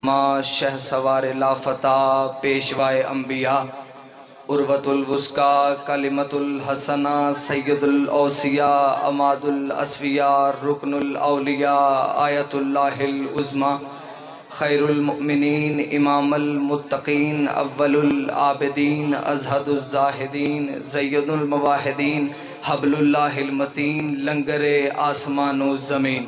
ما شہ سوار لافتہ پیشوائے انبیاء عروۃ الوثقیٰ کلمۃ الحسنہ سید الاوصیاء عماد الاسفیاء رکن الاولیاء آیت اللہ العظمیٰ خیر المؤمنین امام المتقین اول العابدین ازہد الزاہدین زید المواحدین حبل اللہ المتین لنگر آسمان و زمین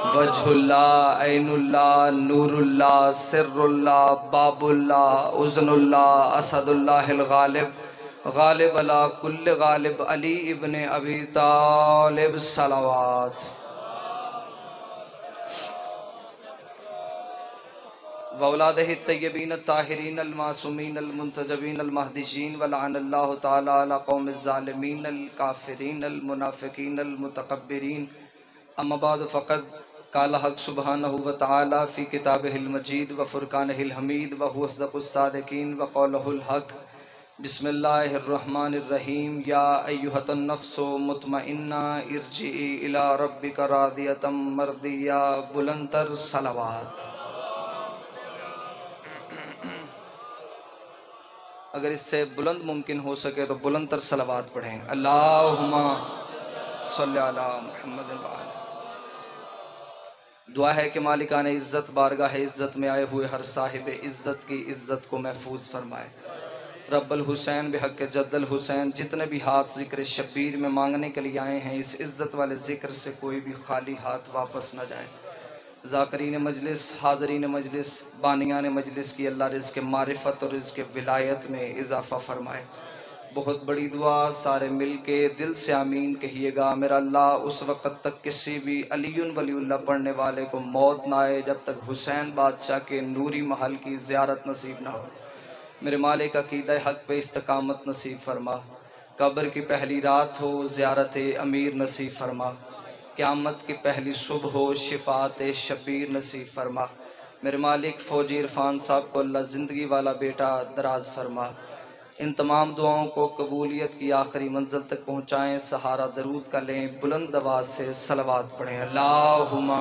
وجہ اللہ عین اللہ نور اللہ سر اللہ باب اللہ اذن اللہ اسد اللہ الغالب غالب علی کل غالب علی ابن ابی طالب صلوات وأولادہ الطیبین الطاہرین المعصومین المنتجبین المہدیین ولعن اللہ تعالی علی قوم الظالمین الکافرین المنافقین المتکبرین اما بعد فقد قال حق سبحانہ وتعالی فی کتابہ المجید وفرقانہ الحمید وہو اصدق الصادقین وقولہ الحق بسم اللہ الرحمن الرحیم یا ایہۃ النفس مطمئنہ ارجعی الی ربک راضیۃ مرضیہ بلندتر صلوات۔ اگر اس سے بلند ممکن ہو سکے تو بلندتر صلوات پڑھیں۔ اللہم صلی علی محمد وآلہ۔ دعا ہے کہ مالکان عزت بارگاہ عزت میں آئے ہوئے ہر صاحب عزت کی عزت کو محفوظ فرمائے۔ رب الحسین بحق جد الحسین جتنے بھی ہاتھ ذکر شبیر میں مانگنے کے لیے آئے ہیں اس عزت والے ذکر سے کوئی بھی خالی ہاتھ واپس نہ جائیں۔ ذاکرین مجلس، حاضرین مجلس، بانیان مجلس کی اللہ رزق معرفت اور رزق ولایت میں اضافہ فرمائے۔ بہت بڑی دعا، سارے مل کے دل سے آمین کہیے گا۔ میرا اللہ اس وقت تک کسی بھی علی ولی اللہ پڑھنے والے کو موت نہ آئے جب تک حسین بادشاہ کے نوری محل کی زیارت نصیب نہ ہو۔ میرے مالک عقیدہ حق پہ استقامت نصیب فرما۔ قبر کی پہلی رات ہو زیارت امیر نصیب فرما۔ قیامت کی پہلی صبح ہو شفاعت شبیر نصیب فرما۔ میرے مالک فوجی عرفان صاحب کو اللہ زندگی والا بیٹا دراز فرما۔ ان تمام دعاؤں کو قبولیت کی آخری منزل تک پہنچائیں۔ سہارا درود کا لیں، بلند آواز سے صلوات پڑھیں۔ اللہم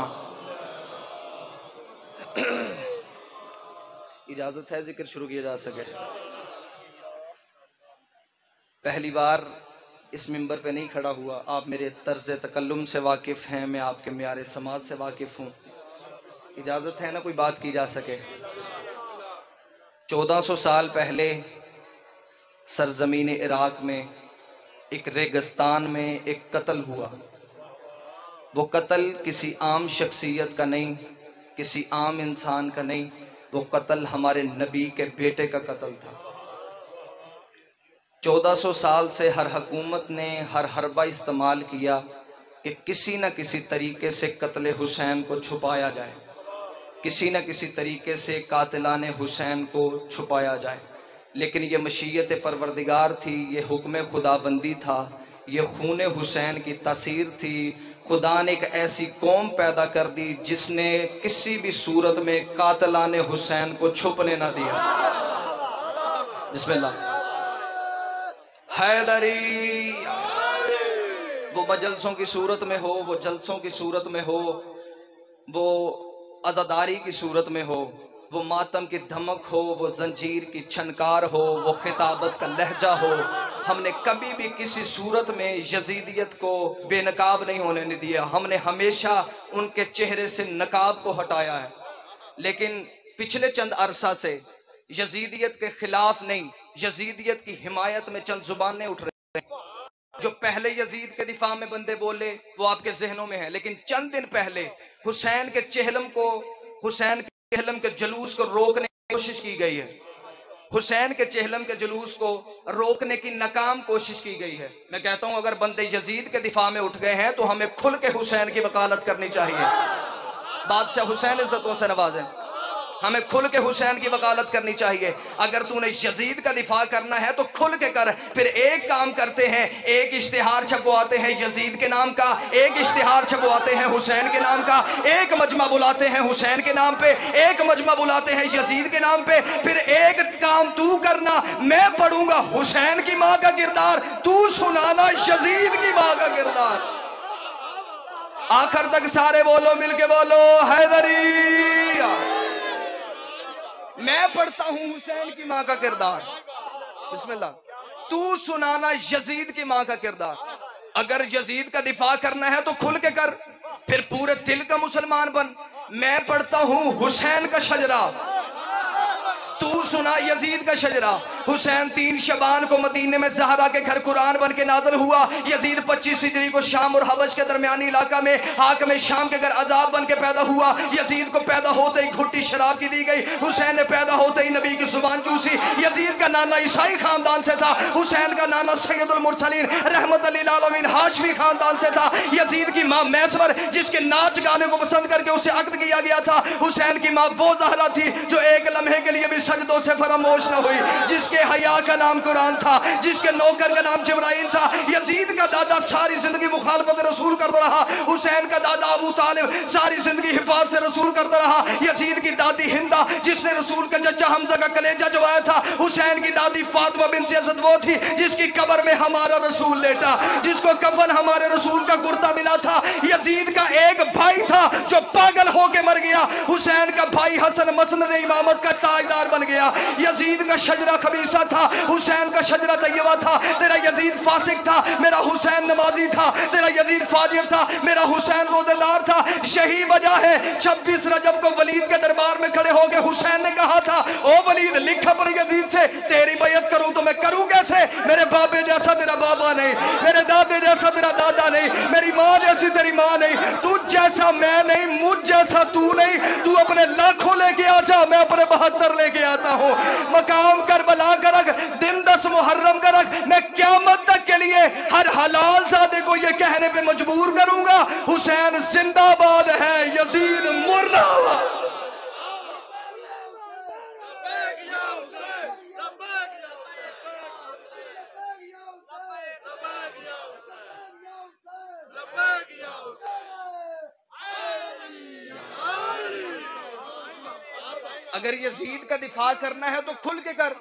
اجازت ہے ذکر شروع کیا جا سکے؟ پہلی بار اس ممبر پہ نہیں کھڑا ہوا، آپ میرے طرز تکلم سے واقف ہیں، میں آپ کے معیار سماعت سے واقف ہوں، اجازت ہے نا کوئی بات کی جا سکے؟ 1400 سال پہلے سرزمین عراق میں ایک ریگستان میں ایک قتل ہوا۔ وہ قتل کسی عام شخصیت کا نہیں، کسی عام انسان کا نہیں، وہ قتل ہمارے نبی کے بیٹے کا قتل تھا۔ 1400 سال سے ہر حکومت نے ہر حربہ استعمال کیا کہ کسی نہ کسی طریقے سے قتل حسین کو چھپایا جائے، کسی نہ کسی طریقے سے قاتلان حسین کو چھپایا جائے، لیکن یہ مشیت پروردگار تھی، یہ حکم خداوندی تھا، یہ خون حسین کی تاثیر تھی۔ خدا نے ایک ایسی قوم پیدا کر دی جس نے کسی بھی صورت میں قاتلان حسین کو چھپنے نہ دیا۔ بسم اللہ۔ حیدری، وہ مجلسوں کی صورت میں ہو، وہ جلسوں کی صورت میں ہو، وہ عزاداری کی صورت میں ہو، وہ ماتم کی دھمک ہو، وہ زنجیر کی چھنکار ہو، وہ خطابت کا لہجہ ہو، ہم نے کبھی بھی کسی صورت میں یزیدیت کو بے نقاب نہیں ہونے نہیں دیا۔ ہم نے ہمیشہ ان کے چہرے سے نقاب کو ہٹایا ہے، لیکن پچھلے چند عرصہ سے یزیدیت کے خلاف نہیں، یزیدیت کی حمایت میں چند زبانیں اٹھ رہے ہیں۔ جو پہلے یزید کے دفاع میں بندے بولے وہ آپ کے ذہنوں میں ہیں، لیکن چند دن پہلے حسین کے چہلم کے جلوس کو روکنے کی کوشش کی گئی ہے، حسین کے چہلم کے جلوس کو روکنے کی ناکام کوشش کی گئی ہے۔ میں کہتا ہوں اگر بندے یزید کے دفاع میں اٹھ گئے ہیں تو ہمیں کھل کے حسین کی وکالت کرنی چاہیے۔ بادشاہ حسین عزتوں سے نوازیں، ہمیں کھل کے حسین کی وکالت کرنی چاہیے۔ اگر تو نے یزید کا دفاع کرنا ہے تو کھل کے کر۔ پھر ایک کام کرتے ہیں، ایک اشتہار چھپواتے ہیں یزید کے نام کا، ایک اشتہار چھپواتے ہیں حسین کے نام کا، ایک مجمع بلاتے ہیں حسین کے نام پہ، ایک مجمع بلاتے ہیں یزید کے نام پہ۔ پھر ایک کام تو کرنا، میں پڑھوں گا حسین کی ماں کا کردار، تو سنانا یزید کی ماں کا کردار۔ آخر تک سارے بولو، مل کے بولو، حیدری۔ میں پڑھتا ہوں حسین کی ماں کا کردار. بسم اللہ. تو سنانا یزید کی ماں کا کردار. اگر یزید کا دفاع کرنا ہے تو کھل کے کر، پھر پورے دل کا مسلمان بن. میں پڑھتا ہوں حسین کا شجرہ، تو سنا یزید کا شجرہ. حسین 3 شعبان کو مدینے میں زہرا کے گھر قرآن بن کے نازل ہوا. یزید 25 ہجری کو شام اور حبش کے درمیانی علاقہ میں حاکم شام کے گھر عذاب بن کے پیدا ہوا. یزید کو پیدا ہوتے ہی گھٹی شراب کی دی گئی. حسین نے پیدا ہوتے ہی نبی کی زبان چوسی. یزید کا نانا عیسائی خاندان سے تھا، حسین کا نانا سید المرسلین رحمت للعالمین ہاشمی خاندان سے تھا. یزید کی ماں میسور جس کے ناچ گانے کو پسند کر کے اسے عقد کیا گیا تھا. حسین کی ماں وہ زہرا تھی جو ایک لمحے کے لیے بھی سجدوں سے فراموش نہ ہوئی، جس کے حیا کا نام قرآن تھا، جس کے نوکر کا نام جبرائیل تھا. یزید کا دادا ساری زندگی مخالفت رسول کرتا رہا. حسین کا دادا ابو طالب ساری زندگی حفاظت رسول کرتا رہا. یزید کی دادی ہندہ جس نے رسول کا چچا حمزہ کا کلیجہ جوایا تھا. حسین کی دادی فاطمہ بنت اسد وہ تھی جس کی قبر میں ہمارا رسول لیٹا، جس کو کفن ہمارے رسول کا کرتا ملا تھا. یزید کا ایک بھائی تھا جو پاگل ہو کے مر گیا. حسین کا بھائی حسن مسند امامت کا تاجدار بن گیا. یزید کا شجرہ خبیثہ تھا، حسین کا شجرہ طیبہ تھا. تیرا یزید فاسق تھا، میرا حسین نمازی تھا. تیرا یزید فاجر تھا، میرا حسین روزہ دار تھا. یہی وجہ ہے 26 رجب کو ولید کے دربار میں کھڑے ہو کے حسین نے کہا تھا، او ولید لکھ اپنے یزید سے تیری بیعت کروں تو میں کروں کیسے؟ میرے بابے جیسا تیرا بابا نہیں، میرے دادے جیسا تیرا دادا نہیں، میری ماں جیسی تیری ماں نہیں، تجھ جیسا میں نہیں، مجھ جیسا تو نہیں. تو اپنے لاکھوں لے کے آ جا، میں اپنے 72 لے کے آتا ہوں. مقام کربلا کا رکھ، دن 10 محرم کا رکھ. میں قیامت تک کے لیے ہر حلال زادے کو یہ کہنے پہ مجبور کروں گا، حسین زندہ باد ہے، یزید مردہ باد. اگر یزید کا دفاع کرنا ہے تو کھل کے کر.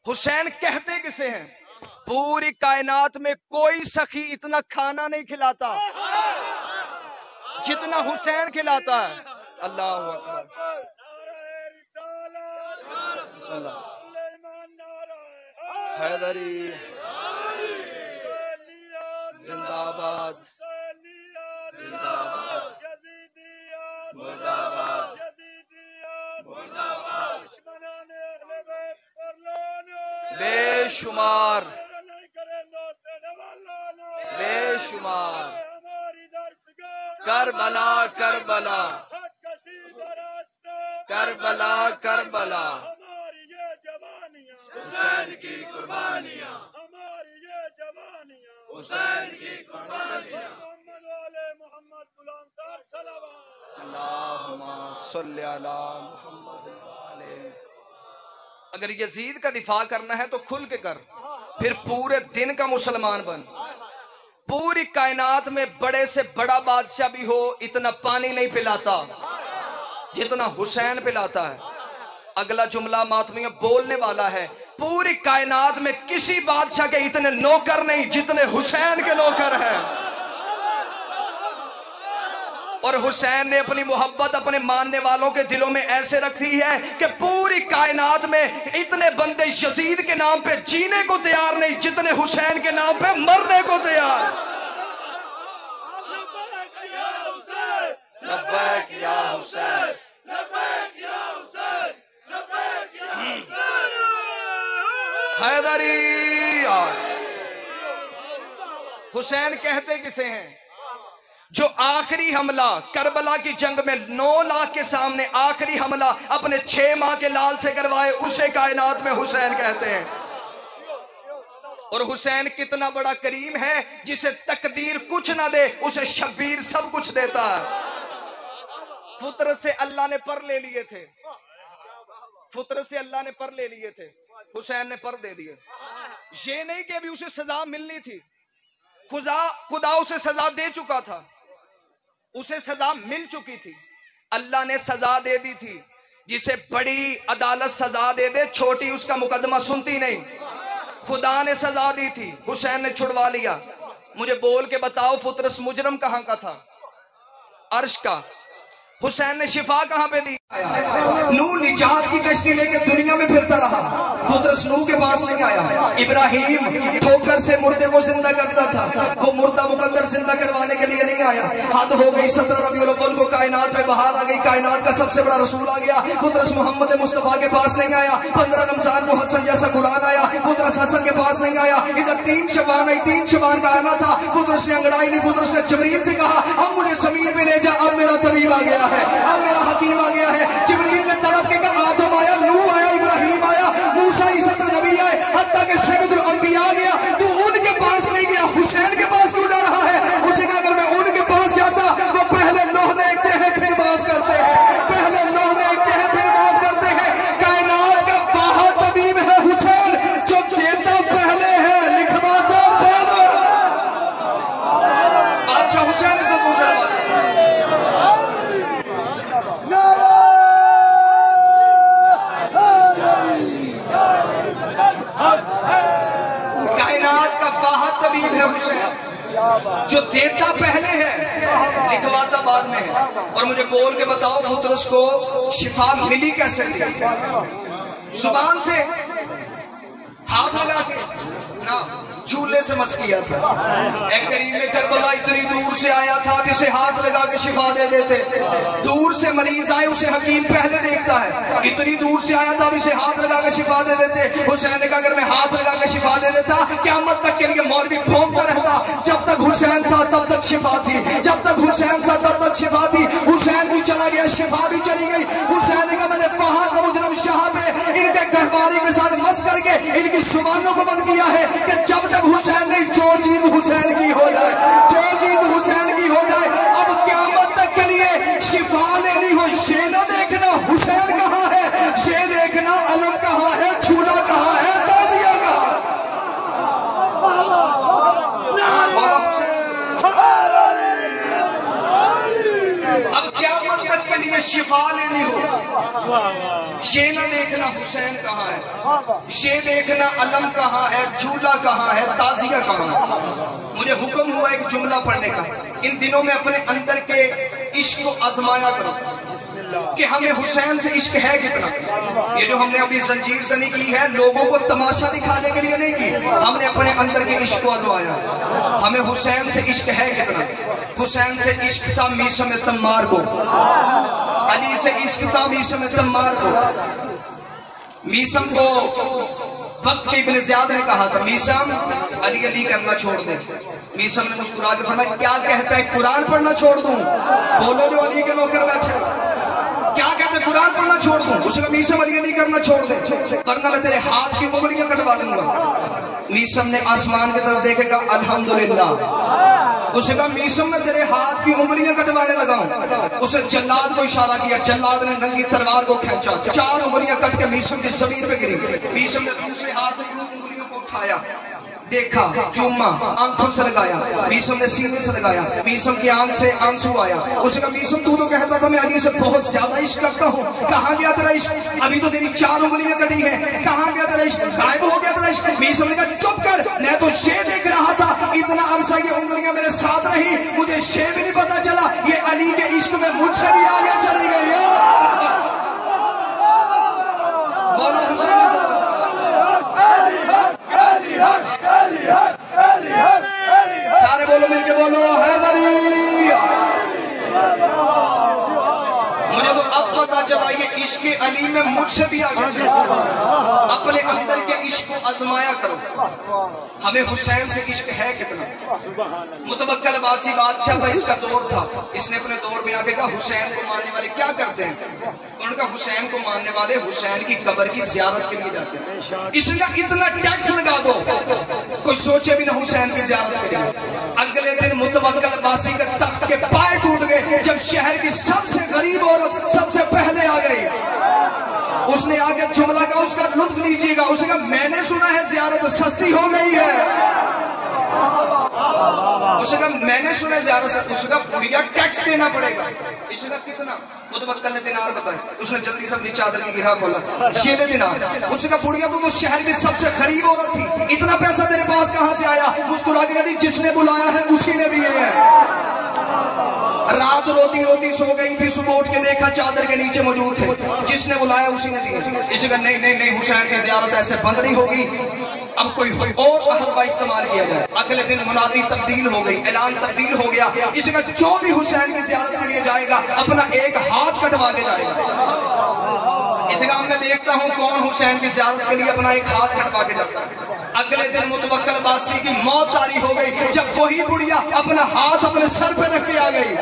حسین کہتے کسے ہیں؟ پوری کائنات میں کوئی سخی اتنا کھانا نہیں کھلاتا جتنا حسین کھلاتا ہے. اللہ اکبر. بسم اللہ. حیدری زندہ باد، زندہ باد، مردہ باد. بے شمار بے شمار کربلا کربلا کربلا کربلا حسین کی قربانیاں، حسین کی قربانیاں. اللہم صلی علی محمد علیہ. اگر یزید کا دفاع کرنا ہے تو کھل کے کر، پھر پورے دن کا مسلمان بن. پوری کائنات میں بڑے سے بڑا بادشاہ بھی ہو اتنا پانی نہیں پلاتا جتنا حسین پلاتا ہے. اگلا جملہ ماتمیہ بولنے والا ہے. پوری کائنات میں کسی بادشاہ کے اتنے نوکر نہیں جتنے حسین کے نوکر ہیں. اور حسین نے اپنی محبت اپنے ماننے والوں کے دلوں میں ایسے رکھی ہے کہ پوری کائنات میں اتنے بندے یزید کے نام پہ جینے کو تیار نہیں جتنے حسین کے نام پہ مرنے کو تیار. لبیک یا حسین، لبیک یا حسین، لبیک یا حسین. حیدری. حسین کہتے کسے ہیں؟ جو آخری حملہ کربلا کی جنگ میں 9 لاکھ کے سامنے آخری حملہ اپنے 6 ماہ کے لال سے کروائے، اسے کائنات میں حسین کہتے ہیں. اور حسین کتنا بڑا کریم ہے، جسے تقدیر کچھ نہ دے اسے شبیر سب کچھ دیتا ہے. فطرت سے اللہ نے پر لے لیے تھے، فطرت سے اللہ نے پر لے لیے تھے، حسین نے پر دے دیے. یہ نہیں کہ ابھی اسے سزا ملنی تھی، خدا اسے سزا دے چکا تھا، اسے سزا مل چکی تھی. اللہ نے سزا دے دی تھی. جسے بڑی عدالت سزا دے دے چھوٹی اس کا مقدمہ سنتی نہیں. خدا نے سزا دی تھی، حسین نے چھڑوا لیا. مجھے بول کے بتاؤ فطرس مجرم کہاں کا تھا؟ عرش کا. حسین نے شفا کہاں پہ دی؟ نور جہاد کی کشتی لے کے دنیا میں پھرتا رہا، قدرت نوح کے پاس نہیں آیا۔ ابراہیم ٹھوکر سے مردے کو زندہ کرتا تھا، وہ مردہ مقدر زندہ کروانے کے لیے نہیں آیا۔ حد ہو گئی 17 ربیع الاول کو کائنات میں بہار آ گئی، کائنات کا سب سے بڑا رسول آ گیا، قدرت محمد مصطفیٰ کے پاس نہیں آیا۔ 15 رمضان کو حسن جیسا قرآن آیا، قدرت حسن کے پاس نہیں آیا۔ ادھر 3 شعبان آئی، 3 شعبان کا آنا تھا، قدرت نے انگڑائی نہیں، قدرت نے جبریل سے کہا اب مجھے زمین پہ لے جا، اب میرا طبیب آ گیا ہے، اب میرا حکیم آ گیا ہے۔ جبریل نے تڑپ کے کہا آدم آیا، نوح آیا، ابراہیم آیا، موسیٰ عیسیٰ نبی آئے، حتیٰ کہ سید الانبیاء آ گیا، تو ان کے پاس نہیں گیا، حسین کے پاس کیوں جا رہا ہے؟ اسے کہا اگر میں ان کے پاس جاتا وہ پہلے لوح دیکھتے ہیں پھر بات کرتے ہیں، پہلے لوح دیکھتے ہیں پھر بات کرتے ہیں۔ کائنات کا باہر طبیب ہے حسین، جو دیتا پہلے ہے لکھواتا بعد میں۔ بادشاہ حسین سے دوسرا بات کائنات کا باہر طبیب ہے حسین، جو دیتا پہلے ہے لکھواتا بعد میں ہے۔ اور مجھے بول کے بتاؤ فطرس کو شفا ملی کیسے تھی؟ زبان سے، ہاتھ لگا کے نا، چولہے سے مس کیا تھا۔ ایک قریب میں کربلا اتنی دور سے آیا تھا کہ اسے ہاتھ لگا کے شفا دے دیتے، دور سے مریض آئے اسے حکیم پہلے دیکھتا ہے، اتنی دور سے آیا تھا اب اسے ہاتھ لگا کے شفا دے دیتے۔ حسین نے کہا اگر میں ہاتھ لگا کے شفا دے دیتا قیامت تک کے لیے مولوی پھونکتا رہتا، جب تک حسین تھا تب تک شفا تھی، جب تک حسین تھا تب تک شفا تھی۔ حسین بھی چلا گیا، شفا بھی چلی گئی۔ حسین نے کہا میں نے وہاں کا مجرم شاہ پہ ان کے گہواری کے ساتھ مس کر کے ان کی زبانوں کو بند کیا ہے کہ جب تک حسین نہیں، جو چیز حسین کی ہو جائے، جو چیز حسین کی ہو جائے۔ اب قیامت تک کے لیے شفا لینی ہو، یہ نہ دیکھنا حسین کہاں ہے، یہ دیکھنا علم کہاں ہے، جھولا کہاں ہے، تعزیہ کہاں ہے۔ اب قیامت تک کے لیے شفا لینی ہو، یہ نہ دیکھنا حسین کہاں ہے، یہ دیکھنا علم کہاں ہے، جھولا کہاں ہے، تعزیہ کہاں ہے۔ مجھے حکم ہوا ایک جملہ پڑھنے کا، ان دنوں میں اپنے اندر کے عشق کو آزمایا کرو کہ ہمیں حسین سے عشق ہے کتنا۔ یہ جو ہم نے ابھی زنجیر زنی کی ہے لوگوں کو تماشا دکھانے کے لیے نہیں کی، ہم نے اپنے اندر کے عشق کو آزمایا۔ ہمیں حسین سے عشق ہے کتنا۔ حسین سے عشق تھا میثم تمار کو، علی سے عشق تھا میثم تمار کو۔ میثم کو وقت کے ابن زیاد نے کہا تھا میثم علی علی کرنا چھوڑ دے۔ میثم نے مسکرا کے فرمایا کیا کہتا ہے قرآن پڑھنا چھوڑ دوں؟ بولو جو علی کے نوکر بیٹھے، کیا کہتے ہیں قرآن پڑھنا چھوڑ دوں؟ اس نے میثم علی علی کرنا چھوڑ دے ورنہ میں تیرے ہاتھ کی انگلیاں کٹوا دوں گا۔ میثم نے آسمان کی طرف دیکھے گا الحمدللہ۔ اسے کہا میثم میں تیرے ہاتھ کی انگلیاں کٹوانے لگا ہوں۔ اسے جلاد کو اشارہ کیا، جلاد نے ننگی تلوار کو کھینچا، 4 انگلیاں کٹ کے میثم کی زمین پہ گری۔ میثم نے دوسرے ہاتھ سے انگلیوں کو اٹھایا، دیکھا، چوما، آنکھوں سے لگایا، میثم نے سینے سے لگایا، میثم کی آنکھ سے آنسو آیا۔ اسے کہا میثم تو کہتا تھا میں علی سے بہت زیادہ عشق کرتا ہوں، کہاں گیا تیرا عشق؟ ابھی تو تیری 4 انگلیاں کٹی ہیں، کہاں گیا تیرا عشق؟ غائب ہو گیا تیرا عشق؟ میثم نے کہا چپ کر، میں تو یہ دیکھ رہا تھا اتنا عرصہ یہ انگلیاں میرے ساتھ رہی، مجھے یہ بھی نہیں پتا چلا یہ علی کے عشق میں مجھ سے بھی آگے چلی گئی ہے۔ مولا حسین سارے بولو مل کے بولو حیدری۔ مجھے تو اب پتا چلا یہ عشق علی میں مجھ سے بھی آگے چلا۔ اپنے اندر کے عشق کو آزمایا کرو، ہمیں حسین سے عشق ہے کتنا۔ متوکل عباسی بادشاہ کا اس کا دور تھا، اس نے اپنے دور میں آگے کہا حسین کو ماننے والے کیا کرتے ہیں؟ ان کا حسین کو ماننے والے حسین کی قبر کی زیارت کے لیے جاتے ہیں۔ اس نے اتنا ٹیکس لگا دو کوئی سوچے بھی نہ حسین کی زیارت کے لیے۔ اگلے دن متوکل عباسی کے تخت کے پائے ٹوٹ گئے جب شہر کی سب سے غریب عورت سب سے پہلے آ گئی۔ اس نے آگے جملہ کہا اس کا لطف لیجیے گا، اس نے کہا میں نے سنا ہے زیارت سستی ہو گئی ہے۔ اس نے کہا میں نے سنا ہے زیارت سستی، اس نے کہا بڑھیا ٹیکس دینا پڑے گا۔ اس نے کہا کتنا؟ متوکل نے دینار بتایا، اس نے جلدی سے اپنی چادر کی گرہ کھولا، 6 دینار۔ اس نے کہا بڑھیا تو شہر کی سب سے غریب عورت تھی، اتنا پیسہ تیرے پاس کہاں سے آیا؟ مسکرا کے کہا جس نے بلایا ہے اسی نے دیے ہیں۔ رات روتی روتی سو گئی تھی، صبح اٹھ کے دیکھا چادر کے نیچے موجود تھے، جس نے بلایا اسی نے دیا۔ اسی کا نہیں حسین کی زیارت ایسے بند نہیں ہوگی، اب کوئی اور حربہ استعمال کیا جائے۔ اگلے دن منادی تبدیل ہو گئی، اعلان تبدیل ہو گیا، اسی کا جو بھی حسین کی زیارت کے لیے جائے گا اپنا ایک ہاتھ کٹوا کے جائے گا۔ اسی کا میں دیکھتا ہوں کون حسین کی زیارت کے لیے اپنا ایک ہاتھ کٹوا کے جاتا ہے۔ اگلے دن متوکل بادشاہ کی موت طاری ہو گئی، جب وہی بڑھیا اپنا ہاتھ اپنے سر پہ رکھ کے آ گئی،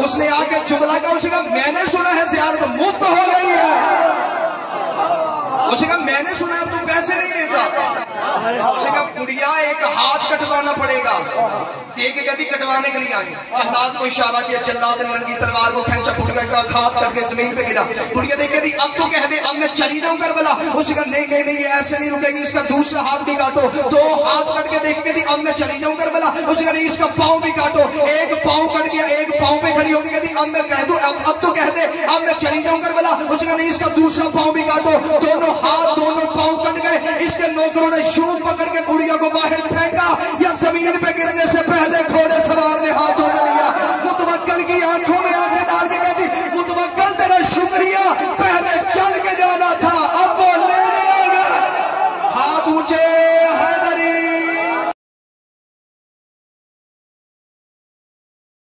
اس نے آ کے جملہ کہا، اسے کہا میں نے سنا ہے زیارت مفت ہو گئی ہے۔ اسے کہا میں نے سنا ہے تو پیسے نہیں لیتا۔ اسے کہا بڑھیا ایک ہاتھ کٹوانا پڑے گا۔ ایک گدی کٹوانے کے لیے آئی، جلاد کو اشارہ کیا، جلاد نے ننگی تلوار کو کھینچا، بڑھیا کا ہاتھ کٹ کے زمین پہ گرا۔ بڑھیا دیکھے دی اب تو کہہ دے اب میں چلی جاؤں کربلا۔ اسے کہا نہیں یہ ایسے نہیں رکے گی، اس کا دوسرا ہاتھ بھی کاٹو۔ دو ہاتھ کٹ کے دیکھ کے دی اب میں چلی جاؤں کربلا۔ اسے کہا نہیں اس کا پاؤں بھی کاٹو۔ ایک پاؤں کٹ گیا، ایک پاؤں پہ کھڑی ہو کے کہتی اب میں کہہ دوں اب تو کہہ دے اب میں چلی جاؤں کربلا۔ اسے کہا نہیں